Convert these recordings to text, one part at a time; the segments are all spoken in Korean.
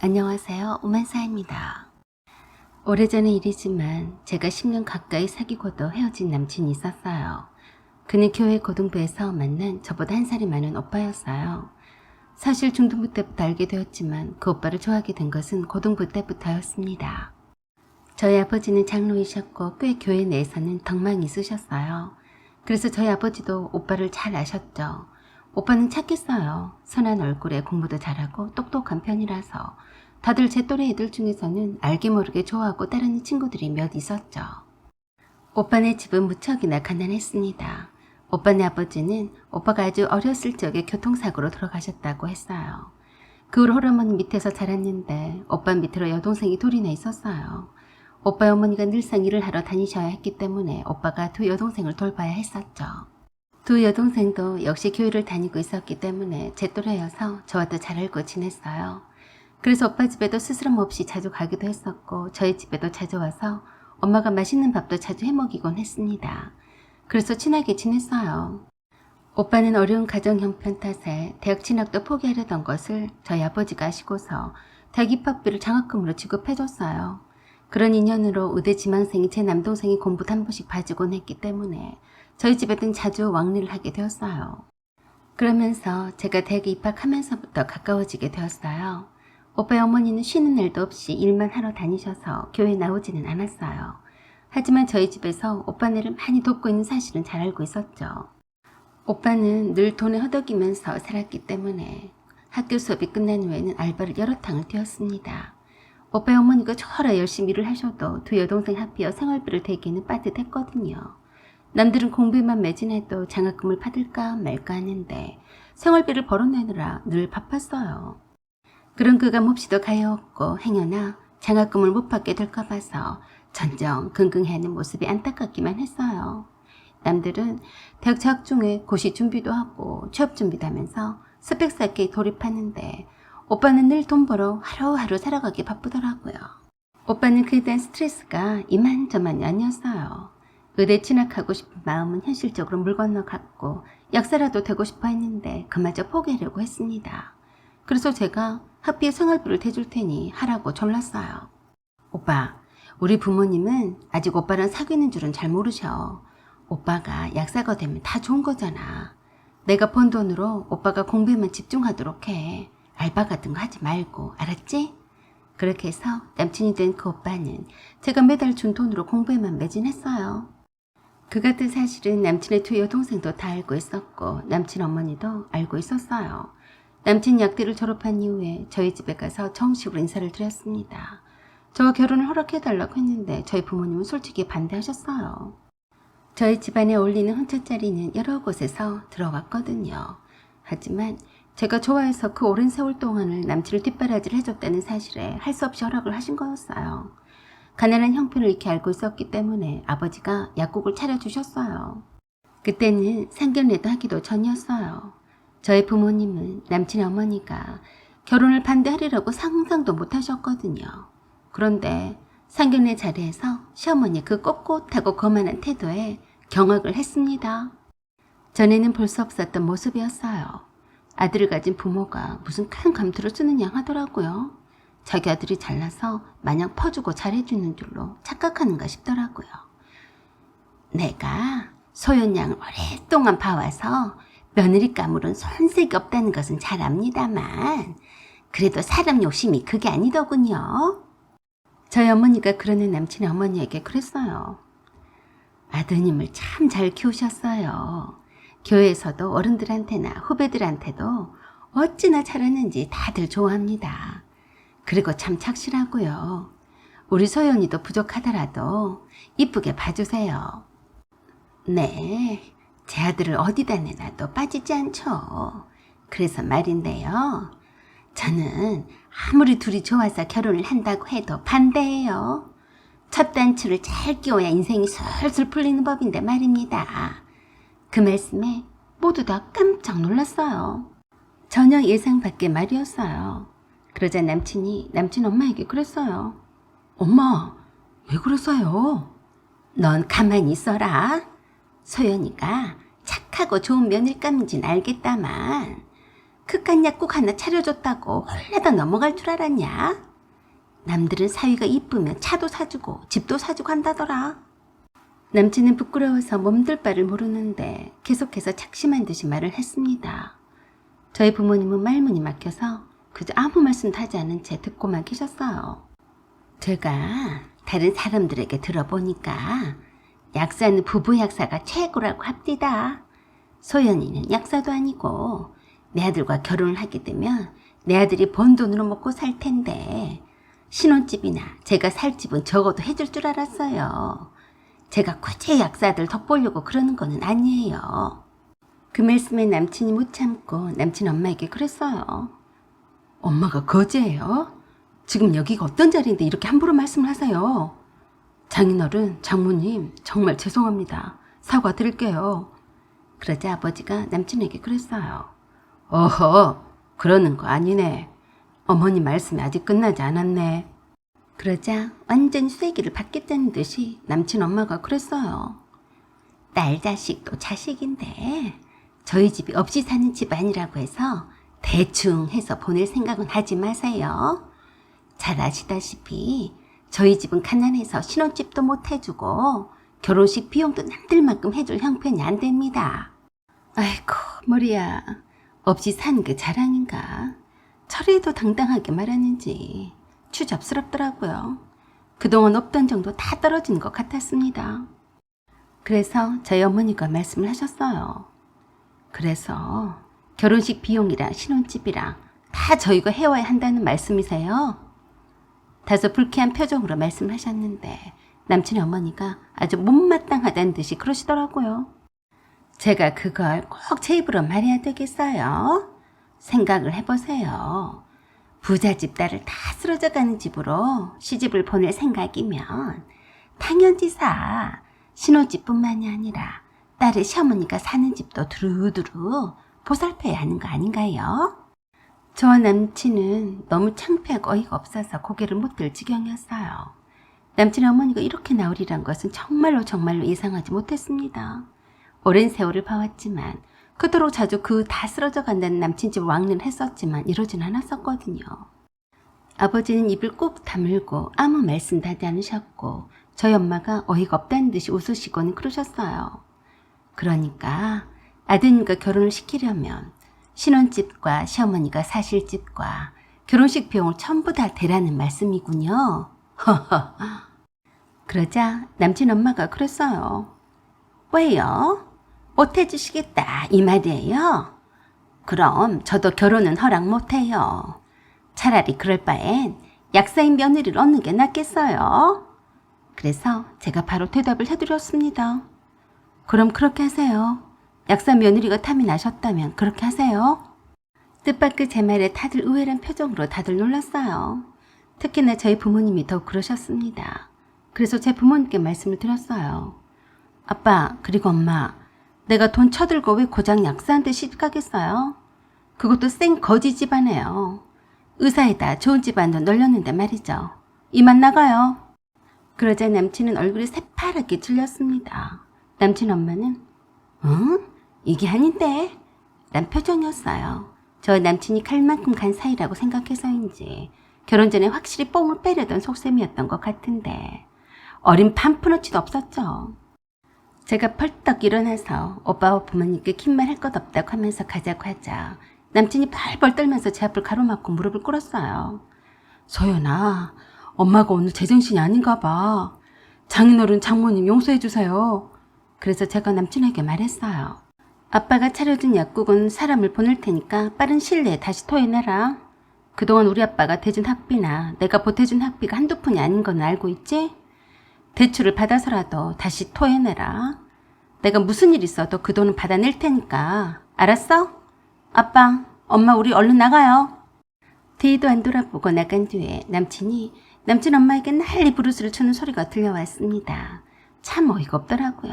안녕하세요. 오만사입니다. 오래전의 일이지만 제가 10년 가까이 사귀고도 헤어진 남친이 있었어요. 그는 교회 고등부에서 만난 저보다 한 살이 많은 오빠였어요. 사실 중등부 때부터 알게 되었지만 그 오빠를 좋아하게 된 것은 고등부 때부터였습니다. 저희 아버지는 장로이셨고 꽤 교회 내에서는 덕망이 있으셨어요. 그래서 저희 아버지도 오빠를 잘 아셨죠. 오빠는 착했어요. 선한 얼굴에 공부도 잘하고 똑똑한 편이라서 다들 제 또래 애들 중에서는 알게 모르게 좋아하고 따르는 친구들이 몇 있었죠. 오빠네 집은 무척이나 가난했습니다. 오빠네 아버지는 오빠가 아주 어렸을 적에 교통사고로 돌아가셨다고 했어요. 그 후로 할아버지 밑에서 자랐는데 오빠 밑으로 여동생이 둘이나 있었어요. 오빠 어머니가 늘상 일을 하러 다니셔야 했기 때문에 오빠가 두 여동생을 돌봐야 했었죠. 두 여동생도 역시 교회를 다니고 있었기 때문에 제 또래여서 저와도 잘 알고 지냈어요. 그래서 오빠 집에도 스스럼 없이 자주 가기도 했었고 저희 집에도 자주 와서 엄마가 맛있는 밥도 자주 해먹이곤 했습니다. 그래서 친하게 지냈어요. 오빠는 어려운 가정 형편 탓에 대학 진학도 포기하려던 것을 저희 아버지가 아시고서 대학 입학비를 장학금으로 지급해줬어요. 그런 인연으로 의대 지망생이 제 남동생이 공부도 한 번씩 봐주곤 했기 때문에 저희 집에는 자주 왕래를 하게 되었어요. 그러면서 제가 대학에 입학하면서부터 가까워지게 되었어요. 오빠의 어머니는 쉬는 날도 없이 일만 하러 다니셔서 교회에 나오지는 않았어요. 하지만 저희 집에서 오빠네를 많이 돕고 있는 사실은 잘 알고 있었죠. 오빠는 늘 돈에 허덕이면서 살았기 때문에 학교 수업이 끝난 후에는 알바를 여러 탕을 뛰었습니다. 오빠의 어머니가 저라 열심히 일을 하셔도 두 여동생 학비와 생활비를 대기는 빠듯했거든요. 남들은 공부에만 매진해도 장학금을 받을까 말까 하는데 생활비를 벌어내느라 늘 바빴어요. 그런 그가 몹시도 가여웠고 행여나 장학금을 못 받게 될까 봐서 전전긍긍해하는 모습이 안타깝기만 했어요. 남들은 대학 재학 중에 고시 준비도 하고 취업 준비도 하면서 스펙 쌓기에 돌입하는데 오빠는 늘 돈 벌어 하루하루 살아가기 바쁘더라고요. 오빠는 그에 대한 스트레스가 이만저만이 아니었어요. 의대 진학하고 싶은 마음은 현실적으로 물 건너갔고 약사라도 되고 싶어 했는데 그마저 포기하려고 했습니다. 그래서 제가 학비에 생활비를 대줄 테니 하라고 졸랐어요. 오빠, 우리 부모님은 아직 오빠랑 사귀는 줄은 잘 모르셔. 오빠가 약사가 되면 다 좋은 거잖아. 내가 번 돈으로 오빠가 공부에만 집중하도록 해. 알바 같은 거 하지 말고, 알았지? 그렇게 해서 남친이 된 그 오빠는 제가 매달 준 돈으로 공부에만 매진했어요. 그 같은 사실은 남친의 두 여동생도 다 알고 있었고 남친 어머니도 알고 있었어요. 남친 약대를 졸업한 이후에 저희 집에 가서 정식으로 인사를 드렸습니다. 저와 결혼을 허락해달라고 했는데 저희 부모님은 솔직히 반대하셨어요. 저희 집안에 어울리는 혼처자리는 여러 곳에서 들어왔거든요. 하지만 제가 좋아해서 그 오랜 세월 동안을 남친을 뒷바라지를 해줬다는 사실에 할 수 없이 허락을 하신 거였어요. 가난한 형편을 익히 알고 있었기 때문에 아버지가 약국을 차려주셨어요. 그때는 상견례도 하기도 전이었어요. 저희 부모님은 남친의 어머니가 결혼을 반대하리라고 상상도 못하셨거든요. 그런데 상견례 자리에서 시어머니 그 꼿꼿하고 거만한 태도에 경악을 했습니다. 전에는 볼 수 없었던 모습이었어요. 아들을 가진 부모가 무슨 큰 감투를 쓰는 양 하더라고요. 자기 아들이 잘나서 마냥 퍼주고 잘해주는 줄로 착각하는가 싶더라고요. 내가 소연 양을 오랫동안 봐와서 며느리 까물은 손색이 없다는 것은 잘 압니다만 그래도 사람 욕심이 그게 아니더군요. 저희 어머니가 그러는 남친의 어머니에게 그랬어요. 아드님을 참 잘 키우셨어요. 교회에서도 어른들한테나 후배들한테도 어찌나 잘하는지 다들 좋아합니다. 그리고 참 착실하고요. 우리 소연이도 부족하더라도 이쁘게 봐주세요. 네, 제 아들을 어디다 내놔도 빠지지 않죠. 그래서 말인데요. 저는 아무리 둘이 좋아서 결혼을 한다고 해도 반대해요. 첫 단추를 잘 끼워야 인생이 솔솔 풀리는 법인데 말입니다. 그 말씀에 모두 다 깜짝 놀랐어요. 전혀 예상 밖의 말이었어요. 그러자 남친이 남친 엄마에게 그랬어요. 엄마, 왜 그랬어요? 넌 가만히 있어라. 소연이가 착하고 좋은 며느리감인지는 알겠다만 그깟 약국 하나 차려줬다고 홀라당 넘어갈 줄 알았냐? 남들은 사위가 이쁘면 차도 사주고 집도 사주고 한다더라. 남친은 부끄러워서 몸둘 바를 모르는데 계속해서 착심한 듯이 말을 했습니다. 저희 부모님은 말문이 막혀서 그저 아무 말씀도 하지 않은 채 듣고만 계셨어요. 제가 다른 사람들에게 들어보니까 약사는 부부 약사가 최고라고 합디다. 소연이는 약사도 아니고 내 아들과 결혼을 하게 되면 내 아들이 번 돈으로 먹고 살 텐데 신혼집이나 제가 살 집은 적어도 해줄 줄 알았어요. 제가 굳이 약사들 덕보려고 그러는 거는 아니에요. 그 말씀에 남친이 못 참고 남친 엄마에게 그랬어요. 엄마가 거지예요? 지금 여기가 어떤 자리인데 이렇게 함부로 말씀을 하세요. 장인어른, 장모님 정말 죄송합니다. 사과드릴게요. 그러자 아버지가 남친에게 그랬어요. 어허, 그러는 거 아니네. 어머니 말씀이 아직 끝나지 않았네. 그러자 완전히 쐐기를 받겠다는 듯이 남친 엄마가 그랬어요. 딸 자식도 자식인데 저희 집이 없이 사는 집안이라고 해서 대충 해서 보낼 생각은 하지 마세요. 잘 아시다시피 저희 집은 가난해서 신혼집도 못 해주고 결혼식 비용도 남들만큼 해줄 형편이 안 됩니다. 아이고 머리야, 없이 산 게 자랑인가. 철이도 당당하게 말하는지 추잡스럽더라고요. 그동안 없던 정도 다 떨어진 것 같았습니다. 그래서 저희 어머니가 말씀을 하셨어요. 그래서 결혼식 비용이랑 신혼집이랑 다 저희가 해와야 한다는 말씀이세요? 다소 불쾌한 표정으로 말씀을 하셨는데 남친의 어머니가 아주 못마땅하다는 듯이 그러시더라고요. 제가 그걸 꼭 제 입으로 말해야 되겠어요? 생각을 해보세요. 부잣집 딸을 다 쓰러져가는 집으로 시집을 보낼 생각이면 당연지사 신혼집뿐만이 아니라 딸의 시어머니가 사는 집도 두루두루 보살펴야 하는 거 아닌가요? 저와 남친은 너무 창피하고 어이가 없어서 고개를 못 들 지경이었어요. 남친의 어머니가 이렇게 나오리란 것은 정말로 예상하지 못했습니다. 오랜 세월을 봐왔지만 그토록 자주 그 다 쓰러져 간다는 남친집을 왕래를 했었지만 이러진 않았었거든요. 아버지는 입을 꾹 다물고 아무 말씀도 하지 않으셨고 저희 엄마가 어이가 없다는 듯이 웃으시고는 그러셨어요. 그러니까 아드님과 결혼을 시키려면 신혼집과 시어머니가 사실 집과 결혼식 비용을 전부 다 대라는 말씀이군요. 허허. 그러자 남친 엄마가 그랬어요. 왜요? 못해주시겠다 이 말이에요? 그럼 저도 결혼은 허락 못해요. 차라리 그럴 바엔 약사인 며느리를 얻는 게 낫겠어요. 그래서 제가 바로 대답을 해드렸습니다. 그럼 그렇게 하세요. 약사 며느리가 탐이 나셨다면 그렇게 하세요. 뜻밖의 제 말에 다들 의외란 표정으로 다들 놀랐어요. 특히나 저희 부모님이 더욱 그러셨습니다. 그래서 제 부모님께 말씀을 드렸어요. 아빠 그리고 엄마, 내가 돈 쳐들고 왜 고작 약사한테 시집가겠어요? 그것도 생 거지 집안이에요. 의사에다 좋은 집안도 널렸는데 말이죠. 이만 나가요. 그러자 남친은 얼굴이 새파랗게 질렸습니다. 남친 엄마는 응? 이게 아닌데? 란 표정이었어요. 저 남친이 칼만큼 간 사이라고 생각해서인지 결혼 전에 확실히 뽕을 빼려던 속셈이었던 것 같은데 어린 반푼어치도 없었죠. 제가 펄떡 일어나서 오빠와 부모님께 긴 말 할 것 없다고 하면서 가자고 하자 남친이 벌벌 떨면서 제 앞을 가로막고 무릎을 꿇었어요. 소연아, 엄마가 오늘 제정신이 아닌가 봐. 장인어른 장모님 용서해 주세요. 그래서 제가 남친에게 말했어요. 아빠가 차려준 약국은 사람을 보낼 테니까 빠른 시일 내에 다시 토해내라. 그동안 우리 아빠가 대준 학비나 내가 보태준 학비가 한두 푼이 아닌 건 알고 있지? 대출을 받아서라도 다시 토해내라. 내가 무슨 일 있어도 그 돈은 받아낼 테니까. 알았어? 아빠, 엄마 우리 얼른 나가요. 뒤도 안 돌아보고 나간 뒤에 남친 엄마에게 난리 부르스를 추는 소리가 들려왔습니다. 참 어이가 없더라고요.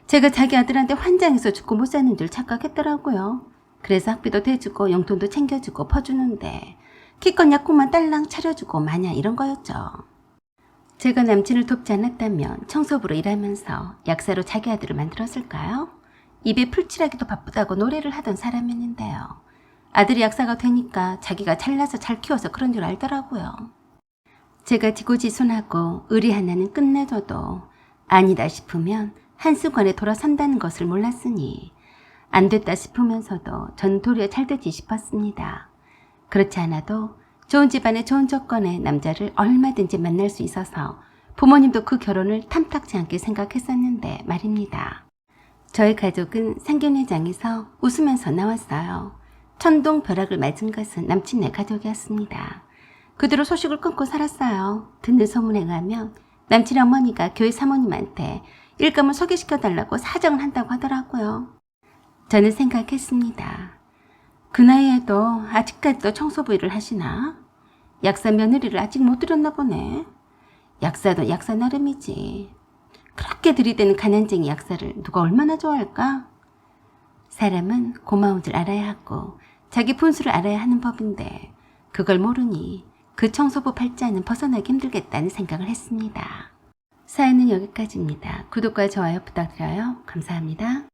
제가 자기 아들한테 환장해서 죽고 못 사는 줄 착각했더라고요. 그래서 학비도 대주고 용돈도 챙겨주고 퍼주는데 기껏 약국만 딸랑 차려주고 마냥 이런 거였죠. 제가 남친을 돕지 않았다면 청소부로 일하면서 약사로 자기 아들을 만들었을까요? 입에 풀칠하기도 바쁘다고 노래를 하던 사람이었는데요. 아들이 약사가 되니까 자기가 잘나서 잘 키워서 그런 줄 알더라고요. 제가 지고지순하고 의리 하나는 끝내줘도 아니다 싶으면 한순간에 돌아선다는 것을 몰랐으니 안 됐다 싶으면서도 전 도리어 잘되지 싶었습니다. 그렇지 않아도 좋은 집안의 좋은 조건의 남자를 얼마든지 만날 수 있어서 부모님도 그 결혼을 탐탁지 않게 생각했었는데 말입니다. 저희 가족은 상견례장에서 웃으면서 나왔어요. 천둥 벼락을 맞은 것은 남친네 가족이었습니다. 그대로 소식을 끊고 살았어요. 듣는 소문에 의하면 남친 어머니가 교회 사모님한테 일감을 소개시켜달라고 사정을 한다고 하더라고요. 저는 생각했습니다. 그 나이에도 아직까지도 청소부 일을 하시나? 약사 며느리를 아직 못 들였나 보네. 약사도 약사 나름이지. 그렇게 들이대는 가난쟁이 약사를 누가 얼마나 좋아할까? 사람은 고마운 줄 알아야 하고 자기 분수를 알아야 하는 법인데 그걸 모르니 그 청소부 팔자는 벗어나기 힘들겠다는 생각을 했습니다. 사연은 여기까지입니다. 구독과 좋아요 부탁드려요. 감사합니다.